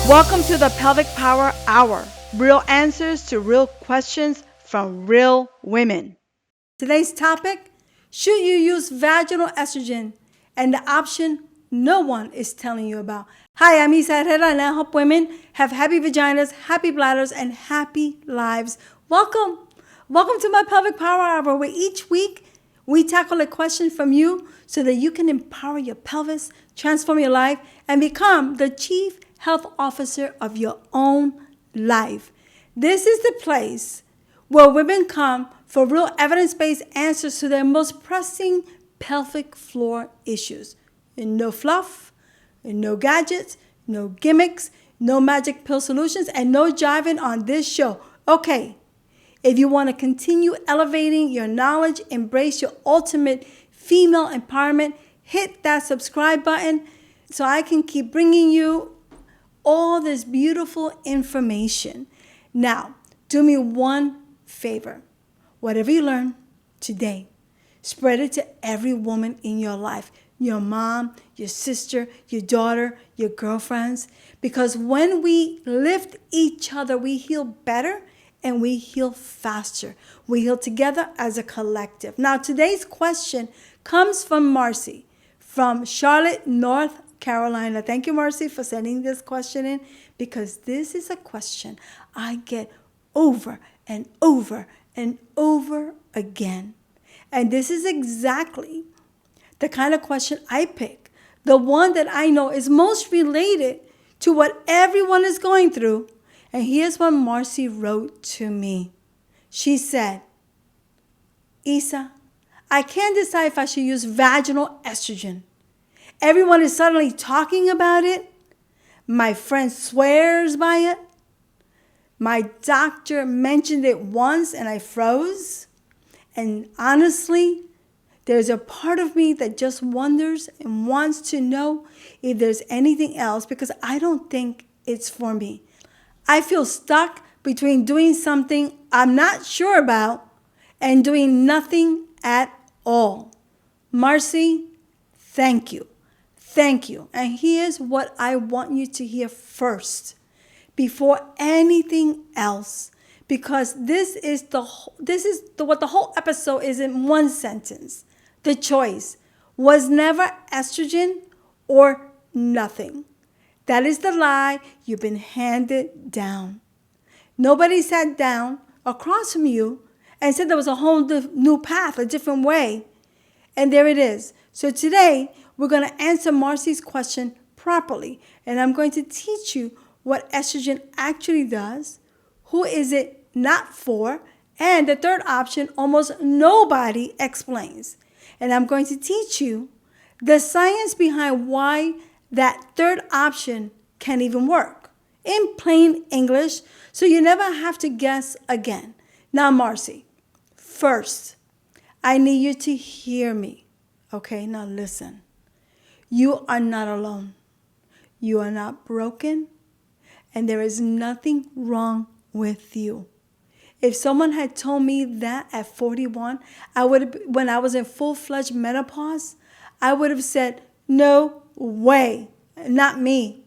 Welcome to the Pelvic Power Hour. Real answers to real questions from real women. Today's topic, should you use vaginal estrogen? And the option no one is telling you about. Hi, I'm Herrera, and I help women have happy vaginas, happy bladders, and happy lives. Welcome. Welcome to my Pelvic Power Hour, where each week we tackle a question from you so that you can empower your pelvis, transform your life, and become the chief health officer of your own life. This is the place where women come for real evidence-based answers to their most pressing pelvic floor issues. And no fluff, and no gadgets, no gimmicks, no magic pill solutions, and no jiving on this show. Okay, if you want to continue elevating your knowledge, embrace your ultimate female empowerment, hit that subscribe button so I can keep bringing you all this beautiful information. Now, do me one favor. Whatever you learn today, spread it to every woman in your life. Your mom, your sister, your daughter, your girlfriends. Because when we lift each other, we heal better and we heal faster. We heal together as a collective. Now, today's question comes from Marcy from Charlotte, North Carolina. Thank you, Marcy, for sending this question in, because this is a question I get over and over and over again. And this is exactly the kind of question I pick, the one that I know is most related to what everyone is going through. And here's what Marcy wrote to me. She said, Isa, I can't decide if I should use vaginal estrogen. Everyone is suddenly talking about it. My friend swears by it. My doctor mentioned it once and I froze. And honestly, there's a part of me that just wonders and wants to know if there's anything else, because I don't think it's for me. I feel stuck between doing something I'm not sure about and doing nothing at all. Marcy, thank you. Thank you. And here's what I want you to hear first before anything else, because this is what the whole episode is in one sentence. The choice was never estrogen or nothing. That is the lie you've been handed down. Nobody sat down across from you and said there was a whole new path, a different way. And there it is. So today, we're going to answer Marcy's question properly. And I'm going to teach you what estrogen actually does, who is it not for, and the third option almost nobody explains. And I'm going to teach you the science behind why that third option can't even work in plain English, so you never have to guess again. Now, Marcy, first, I need you to hear me. Okay, now listen. You are not alone. You are not broken, and there is nothing wrong with you. If someone had told me that at 41, when I was in full-fledged menopause, I would have said, no way, not me.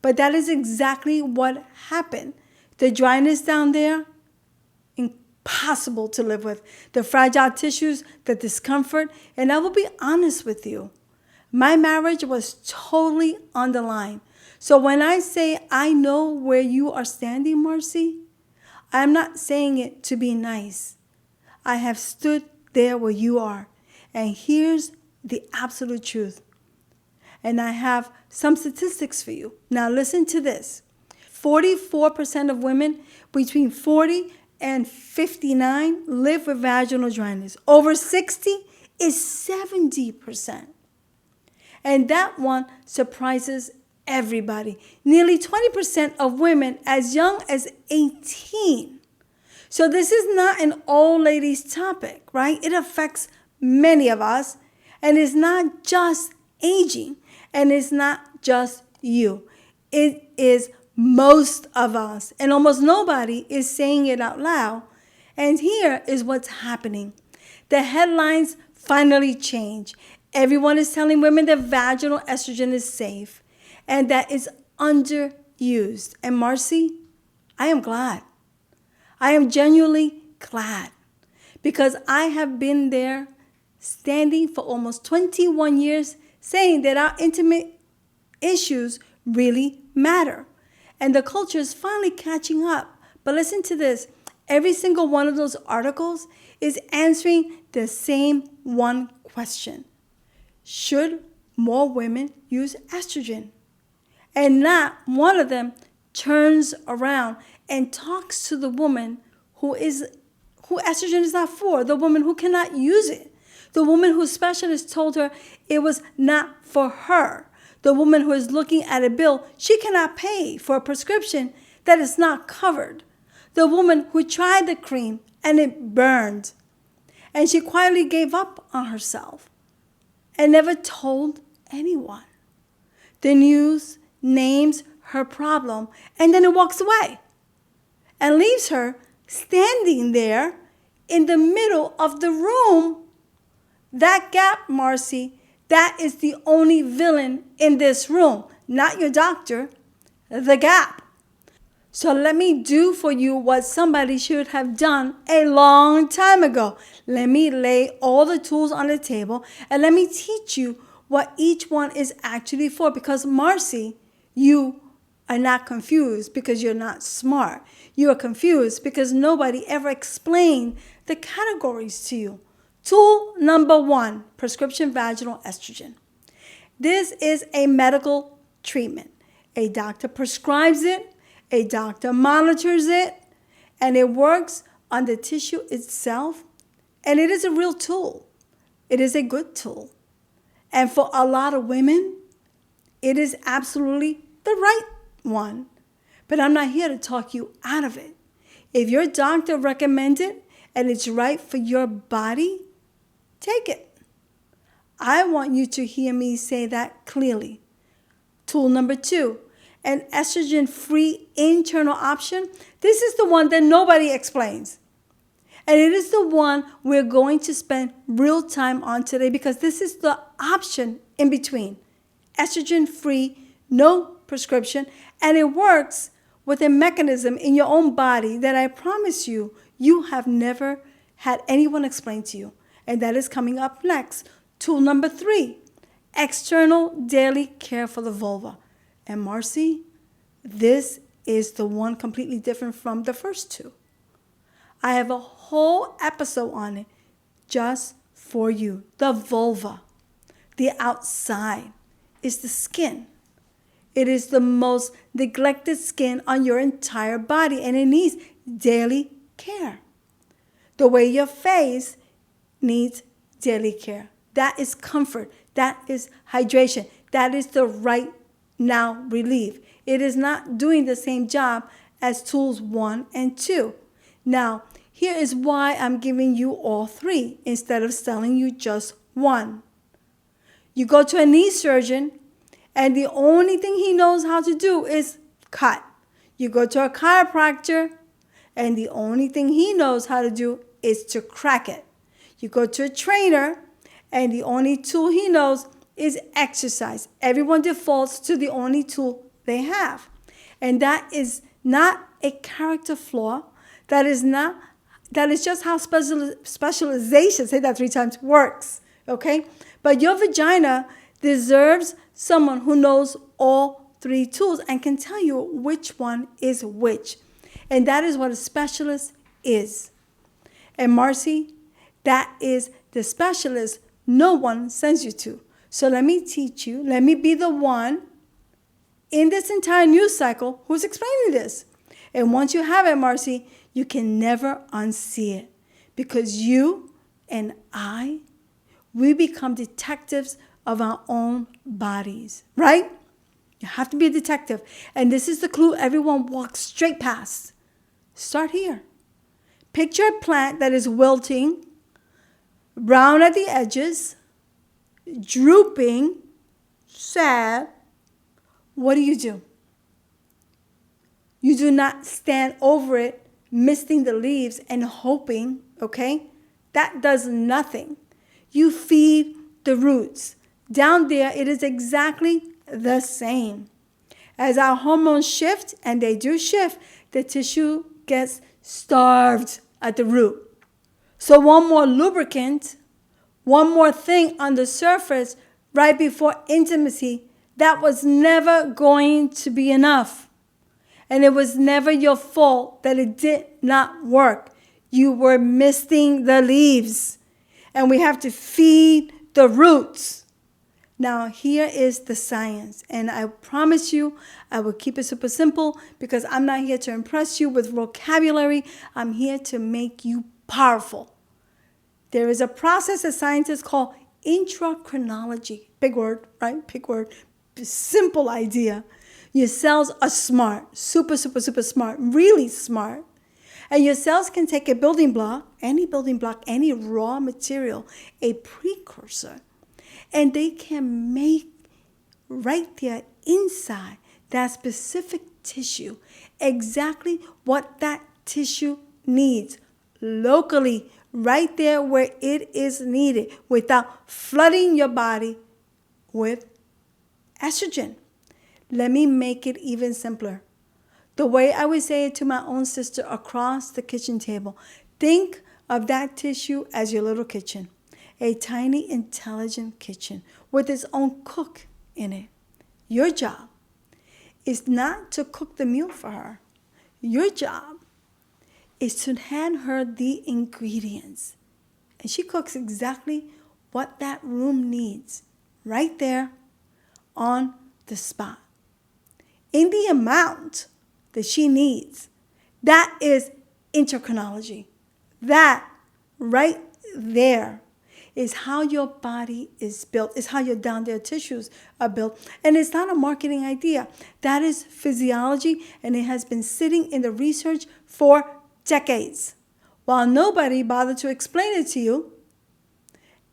But that is exactly what happened. The dryness down there, impossible to live with. The fragile tissues, the discomfort, and I will be honest with you. My marriage was totally on the line. So when I say I know where you are standing, Marcy, I'm not saying it to be nice. I have stood there where you are. And here's the absolute truth. And I have some statistics for you. Now listen to this. 44% of women between 40 and 59 live with vaginal dryness. Over 60 is 70%. And that one surprises everybody. Nearly 20% of women as young as 18. So this is not an old lady's topic, right? It affects many of us. And it's not just aging. And it's not just you. It is most of us. And almost nobody is saying it out loud. And here is what's happening. The headlines finally change. Everyone is telling women that vaginal estrogen is safe and that it's underused. And Marcy, I am glad. I am genuinely glad because I have been there standing for almost 21 years saying that our intimate issues really matter. And the culture is finally catching up. But listen to this. Every single one of those articles is answering the same one question. Should more women use estrogen? And not one of them turns around and talks to the woman who estrogen is not for, the woman who cannot use it, the woman whose specialist told her it was not for her, the woman who is looking at a bill she cannot pay for a prescription that is not covered, the woman who tried the cream and it burned, and she quietly gave up on herself and never told anyone. The news names her problem and then it walks away and leaves her standing there in the middle of the room. That gap, Marcy, that is the only villain in this room, not your doctor, the gap. So let me do for you what somebody should have done a long time ago. Let me lay all the tools on the table and let me teach you what each one is actually for. Because Marcy, you are not confused because you're not smart. You are confused because nobody ever explained the categories to you. Tool number 1, prescription vaginal estrogen. This is a medical treatment. A doctor prescribes it, a doctor monitors it, and it works on the tissue itself. And it is a real tool. It is a good tool. And for a lot of women, it is absolutely the right one. But I'm not here to talk you out of it. If your doctor recommends it and it's right for your body, take it. I want you to hear me say that clearly. Tool number 2, an estrogen-free internal option. This is the one that nobody explains. And it is the one we're going to spend real time on today because this is the option in between. Estrogen-free, no prescription, and it works with a mechanism in your own body that I promise you, you have never had anyone explain to you. And that is coming up next. Tool number 3, external daily care for the vulva. And Marcy, this is the one completely different from the first 2. I have a whole episode on it just for you. The vulva, the outside, is the skin. It is the most neglected skin on your entire body, and it needs daily care. The way your face needs daily care. That is comfort. That is hydration. That is the right now relief. It is not doing the same job as tools 1 and 2. Now, here is why I'm giving you all 3 instead of telling you just 1. You go to a knee surgeon, and the only thing he knows how to do is cut. You go to a chiropractor, and the only thing he knows how to do is to crack it. You go to a trainer, and the only tool he knows is exercise. Everyone defaults to the only tool they have. And that is not a character flaw. That is just how specialization, say that 3 times, works. Okay? But your vagina deserves someone who knows all 3 tools and can tell you which one is which. And that is what a specialist is. And Marcy, that is the specialist no one sends you to. So let me teach you. Let me be the one in this entire news cycle who's explaining this. And once you have it, Marcy, you can never unsee it. Because you and I, we become detectives of our own bodies, right? You have to be a detective. And this is the clue everyone walks straight past. Start here. Picture a plant that is wilting, brown at the edges, drooping, sad. What do? You do not stand over it, misting the leaves and hoping, okay? That does nothing. You feed the roots. Down there, it is exactly the same. As our hormones shift, and they do shift, the tissue gets starved at the root. So one more lubricant, one more thing on the surface right before intimacy, that was never going to be enough. And it was never your fault that it did not work. You were misting the leaves. And we have to feed the roots. Now, here is the science. And I promise you, I will keep it super simple because I'm not here to impress you with vocabulary. I'm here to make you powerful. There is a process that scientists call intrachronology. Big word, right? Big word. Simple idea. Your cells are smart, super, super, super smart, really smart. And your cells can take a building block, any raw material, a precursor, and they can make right there inside that specific tissue exactly what that tissue needs locally, right there where it is needed, without flooding your body with estrogen. Let me make it even simpler. The way I would say it to my own sister across the kitchen table, think of that tissue as your little kitchen, a tiny, intelligent kitchen with its own cook in it. Your job is not to cook the meal for her. Your job is to hand her the ingredients. And she cooks exactly what that room needs, right there on the spot. In the amount that she needs. That is endocrinology. That right there is how your body is built. It's how your down there tissues are built. And it's not a marketing idea. That is physiology, and it has been sitting in the research for decades while nobody bothered to explain it to you.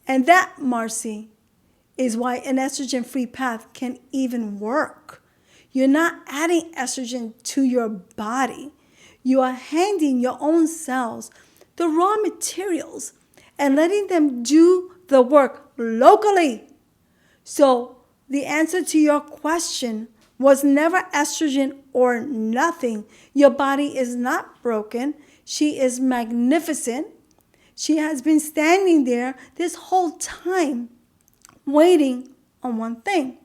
And that, Marcy, is why an estrogen-free path can even work. You're not adding estrogen to your body. You are handing your own cells the raw materials and letting them do the work locally. So the answer to your question was never estrogen or nothing. Your body is not broken. She is magnificent. She has been standing there this whole time waiting on one thing,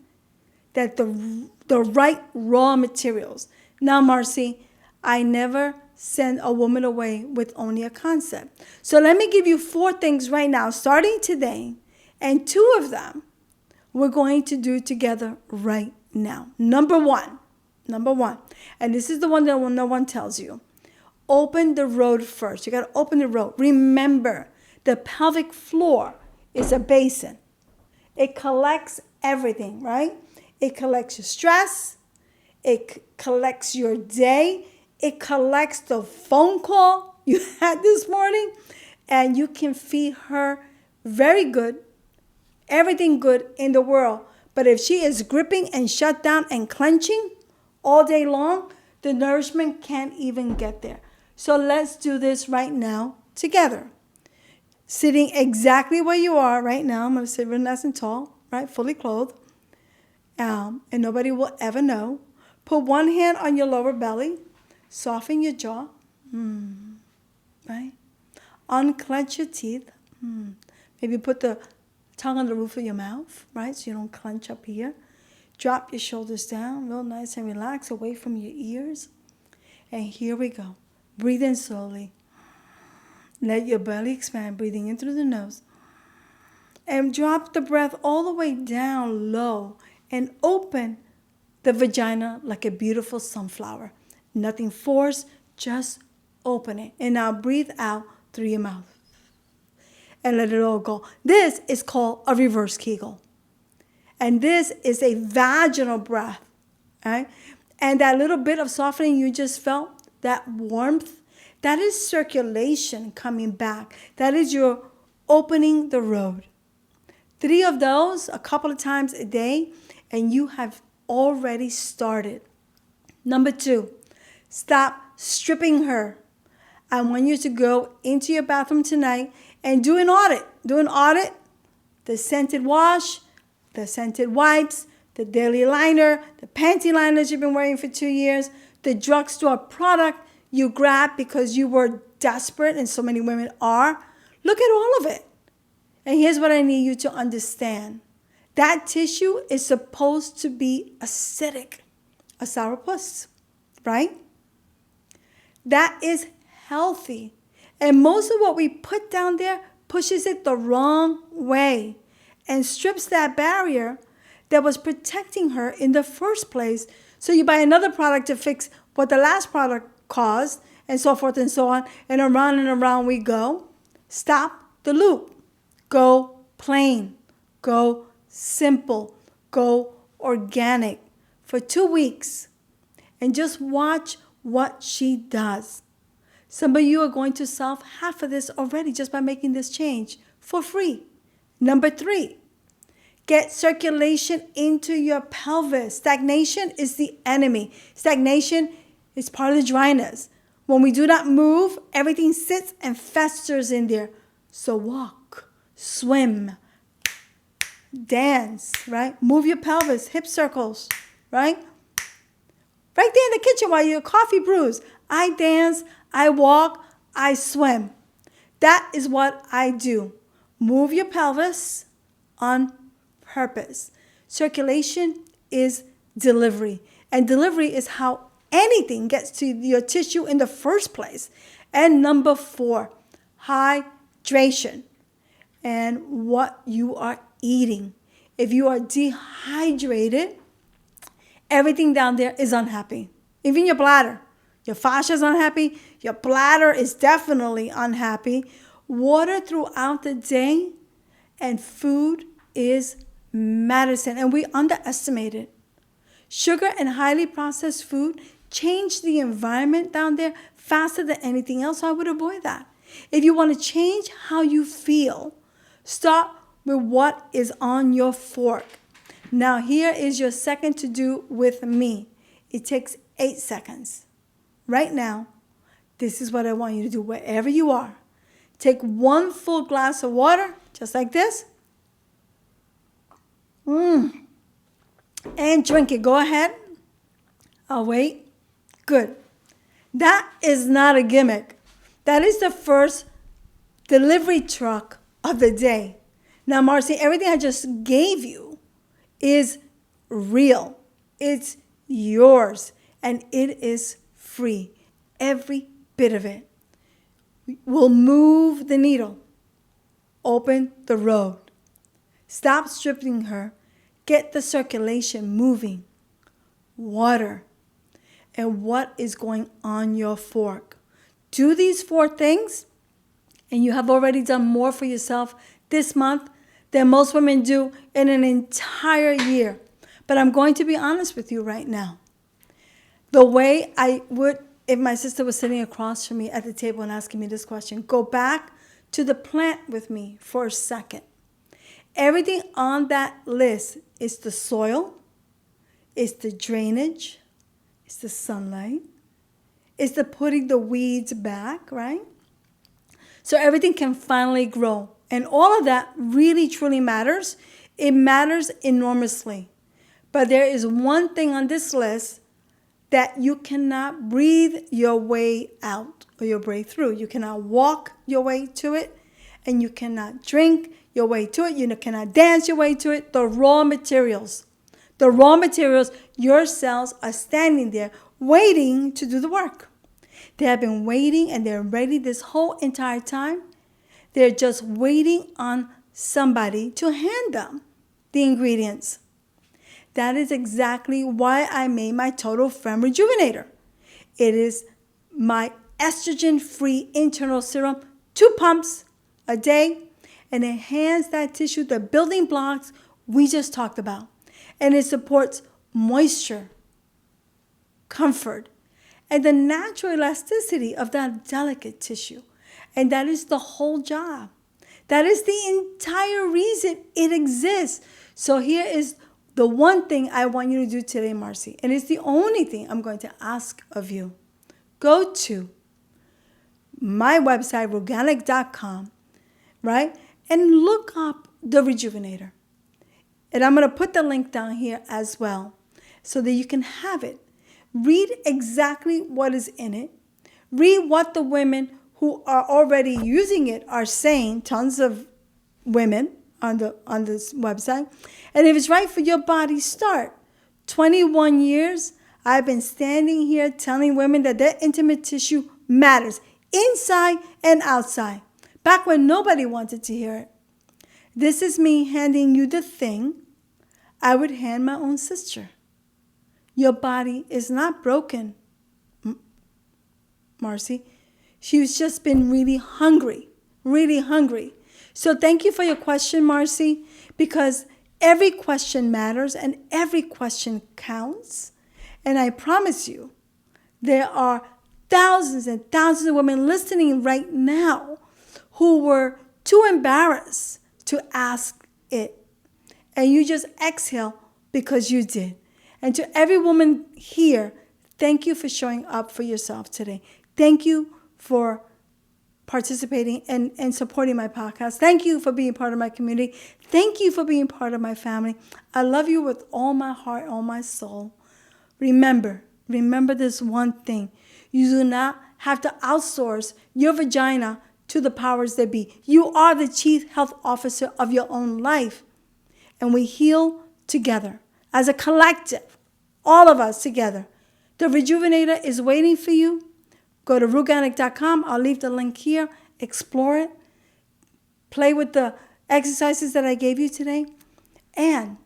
that the right raw materials. Now, Marcy, I never send a woman away with only a concept. So let me give you 4 things right now, starting today, and 2 of them we're going to do together right now. Number one, and this is the one that no one tells you. Open the road first. You got to open the road. Remember, the pelvic floor is a basin. It collects everything, right? It collects your stress. It collects your day. It collects the phone call you had this morning. And you can feed her very good, everything good in the world. But if she is gripping and shut down and clenching all day long, the nourishment can't even get there. So let's do this right now together. Sitting exactly where you are right now. I'm going to sit real nice and tall, right? Fully clothed. And nobody will ever know. Put one hand on your lower belly. Soften your jaw. Right? Unclench your teeth. Maybe put the tongue on the roof of your mouth, right? So you don't clench up here. Drop your shoulders down, real nice and relax, away from your ears. And here we go. Breathe in slowly. Let your belly expand, breathing in through the nose. And drop the breath all the way down low and open the vagina like a beautiful sunflower. Nothing forced, just open it. And now breathe out through your mouth. And let it all go. This is called a reverse Kegel. And this is a vaginal breath. Right? And that little bit of softening you just felt, that warmth, that is circulation coming back. That is your opening the road. 3 of those, a couple of times a day, and you have already started. Number 2, stop stripping her. I want you to go into your bathroom tonight and do an audit. Do an audit, the scented wash, the scented wipes, the daily liner, the panty liners you've been wearing for 2 years, the drugstore product you grabbed because you were desperate, and so many women are. Look at all of it. And here's what I need you to understand. That tissue is supposed to be acidic, a sourpuss, right? That is healthy. And most of what we put down there pushes it the wrong way and strips that barrier that was protecting her in the first place. So you buy another product to fix what the last product caused, and so forth and so on, and around we go. Stop the loop. Go plain. Go simple. Go organic for 2 weeks and just watch what she does. Some of you are going to solve half of this already just by making this change for free. Number 3, get circulation into your pelvis. Stagnation is the enemy. Stagnation is part of the dryness. When we do not move, everything sits and festers in there. So walk, swim, dance, right? Move your pelvis, hip circles, right? Right there in the kitchen while your coffee brews. I dance, I walk, I swim. That is what I do. Move your pelvis on purpose. Circulation is delivery. And delivery is how anything gets to your tissue in the first place. And number 4, hydration and what you are eating. If you are dehydrated, everything down there is unhappy. Even your bladder. Your fascia is unhappy. Your bladder is definitely unhappy. Water throughout the day and food is medicine. And we underestimate it. Sugar and highly processed food change the environment down there faster than anything else. So I would avoid that. If you want to change how you feel, start with what is on your fork. Now here is your second to do with me. It takes 8 seconds. Right now, this is what I want you to do wherever you are. Take 1 full glass of water, just like this. And drink it. Go ahead. I'll wait. Good. That is not a gimmick. That is the first delivery truck of the day. Now, Marcy, everything I just gave you is real. It's yours. And it is free. Every bit of it will move the needle. Open the road. Stop stripping her. Get the circulation moving. Water. And what is going on your fork. Do these 4 things, and you have already done more for yourself this month than most women do in an entire year. But I'm going to be honest with you right now. The way I would, if my sister was sitting across from me at the table and asking me this question, go back to the plant with me for a second. Everything on that list is the soil, it's the drainage, it's the sunlight, it's the putting the weeds back, right? So everything can finally grow. And all of that really, truly matters. It matters enormously. But there is one thing on this list that you cannot breathe your way out or your way through. You cannot walk your way to it, and you cannot drink your way to it. You cannot dance your way to it. The raw materials. The raw materials, your cells are standing there waiting to do the work. They have been waiting and they're ready this whole entire time. They're just waiting on somebody to hand them the ingredients. That is exactly why I made my Total Femme Rejuvenator. It is my estrogen-free internal serum, 2 pumps a day, and it hands that tissue the building blocks we just talked about. And it supports moisture, comfort, and the natural elasticity of that delicate tissue. And that is the whole job. That is the entire reason it exists. So here is the one thing I want you to do today, Marcy, and it's the only thing I'm going to ask of you. Go to my website, Organic.com, right? And look up the Rejuvenator. And I'm going to put the link down here as well so that you can have it. Read exactly what is in it. Read what the women who are already using it are saying, tons of women on this website. And if it's right for your body, start. 21 years, I've been standing here telling women that their intimate tissue matters, inside and outside, back when nobody wanted to hear it. This is me handing you the thing I would hand my own sister. Your body is not broken, Marcy. She's just been really hungry, really hungry. So thank you for your question, Marcy, because every question matters and every question counts. And I promise you, there are thousands and thousands of women listening right now who were too embarrassed to ask it. And you just exhale because you did. And to every woman here, thank you for showing up for yourself today. Thank you for participating and supporting my podcast. Thank you for being part of my community. Thank you for being part of my family. I love you with all my heart, all my soul. Remember this one thing. You do not have to outsource your vagina to the powers that be. You are the chief health officer of your own life. And we heal together as a collective, all of us together. The Rejuvenator is waiting for you. Go to Ruganic.com. I'll leave the link here. Explore it. Play with the exercises that I gave you today. And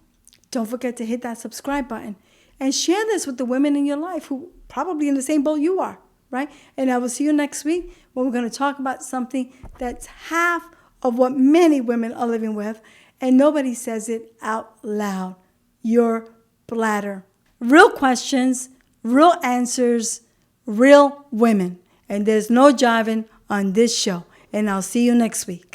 don't forget to hit that subscribe button. And share this with the women in your life who probably in the same boat you are, right? And I will see you next week when we're going to talk about something that's half of what many women are living with. And nobody says it out loud. Your bladder. Real questions, real answers, real women. And there's no jiving on this show. And I'll see you next week.